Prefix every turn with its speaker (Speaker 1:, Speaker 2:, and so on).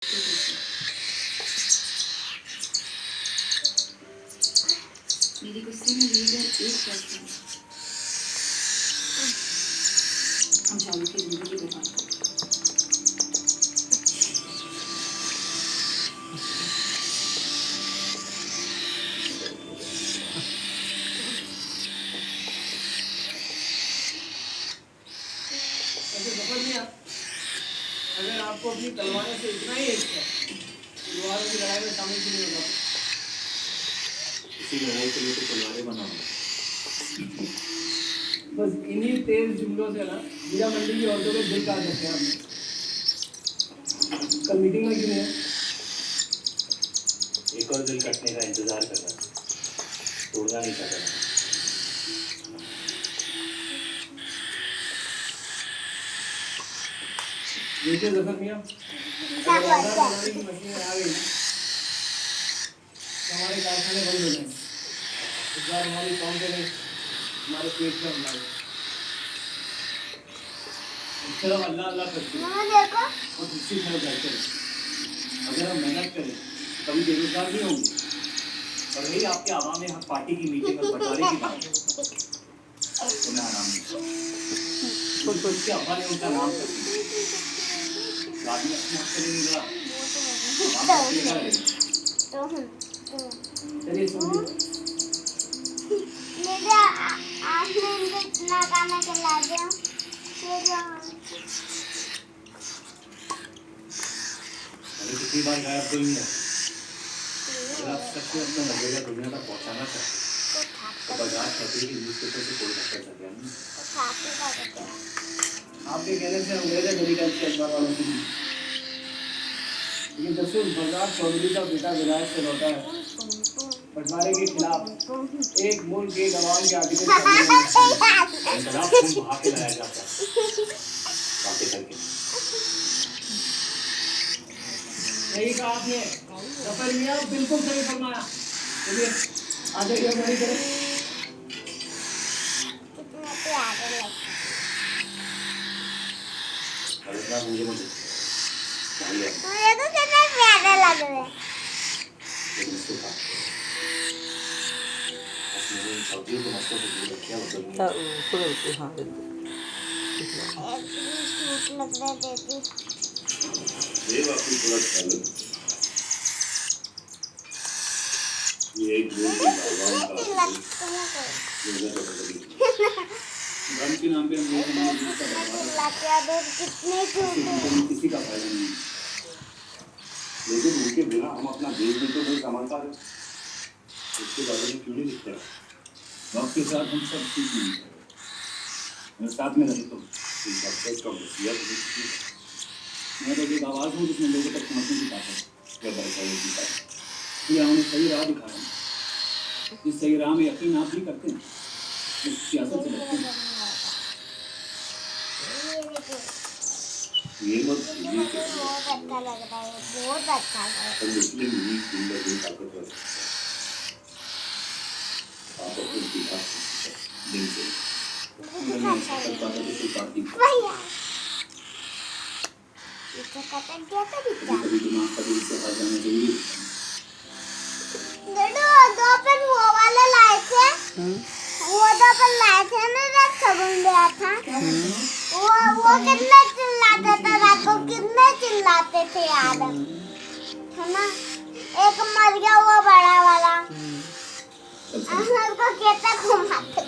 Speaker 1: मेरी गुस्से में लीडर 1%। हम चालू की जिंदगी बर्बाद कर
Speaker 2: अगर आपको अपनी तलवारों से इतना ही इश्क है, तलवारों की लड़ाई में शामिल क्यों नहीं होगा?
Speaker 3: इसी लड़ाई के लिए तो तलवारें बनाओ।
Speaker 2: बस इन्हीं तेज जुमलों से ना हीरा मंडी की औरतों के दिल काट सकते हैं आपने। कल मीटिंग में क्यों नहीं है?
Speaker 3: एक और दिल कटने का इंतजार कर रहा था, तोड़ना नहीं चाहता था।
Speaker 2: देखिए जफर मियां, अगर आधार बनाने की मशीनें आ गई ना, तो हमारे कारखाने बंद हो जाएंगे। इस बार हमारी कौम पे नहीं, हमारे पेट पे हमला है। सिर्फ अल्लाह अल्लाह करते हैं और दूसरी तरफ बैठते हैं। अगर हम मेहनत करें तो कभी बेरोजगार नहीं होंगे।
Speaker 3: और रही आपके आवाम हक पार्टी की मीटिंग और बंटवारे की बात, तो मैं आराम नहीं उसके अब्बा ने उनका नाम कर दिया। आदमी अपने हक के लिए नहीं लड़ा, काम करके लगा रहेगा।
Speaker 2: चलिए सुनिए,
Speaker 4: मेरे आपने इनको इतना गाना चला दिया।
Speaker 3: मैंने कितनी बार गायब तो नहीं है। अगर आप सच में अपना नजरिया दुनिया तक पहुंचाना चाहते तो बाजार कहते कि न्यूज़पेपर से कोई धक्का सके नहीं।
Speaker 2: आपके कहने से अंग्रेजा गरीब के अखबार वालों से नहीं। लेकिन जब से उस बाजार चौधरी का बेटा विलायत से लौटा है, बंटवारे के खिलाफ एक मुल्क एक आवाम के आर्टिकल
Speaker 3: इंकलाब खून बहा के लाया जाता है, बातें करके।
Speaker 2: सही कहा आपने जफर मियां, बिल्कुल सही फरमाया। चलिए आ जाइए, हमारी तरफ।
Speaker 4: कितना प्यारे लगते हैं।
Speaker 3: और इतना मुझे
Speaker 4: मुझे तो कितने प्यारे लग रहे हैं।
Speaker 3: लेकिन इसको खा अपने इन सब्जियों को मस्तों से दूर रखिए और गर्मी
Speaker 4: एक सूट लग रहे देती।
Speaker 3: ये वाकई थोड़ा खा लो। ये एक दूर की भगवान का धर्म के नाम पे हम लोग हमारे देश का बर्बाद
Speaker 4: कितने
Speaker 3: किसी का फायदा नहीं, लेकिन उनके बिना हम अपना देश भी तो नहीं संभाल पा रहे। इसके बारे में क्यों नहीं लिखते? वक्त के साथ हम सब सीख नहीं है। मैं साथ में रहे तो मैं तो एक आवाज़ हूँ जिसमें लोगों तक पहुँचने की ताकत या बरसाने की ताकत। या उन्हें सही राह दिखाना, जिस सही राह में यकीन आप भी करते हैं, इस सियासत से लगते हैं। ये मत
Speaker 4: बहुत अच्छा लग रहा है, बहुत अच्छा लग रहा है।
Speaker 3: मुस्लिम लीग जिंदगी ताकतवर आप अपने विकास दिन से पार्टी
Speaker 4: भैया इसका कटन क्या था बिट्टा?
Speaker 3: कभी दिमाग का दिल से आ जाना जरूरी है।
Speaker 4: दो अपन वो वाला लाए थे। वो तो अपन लाए थे ना, रात सबन गया था। वो कितने चिल्लाते थे रात को, कितने चिल्लाते थे याद है ना? एक मर गया वो बड़ा वाला, उसको कहते घुमाते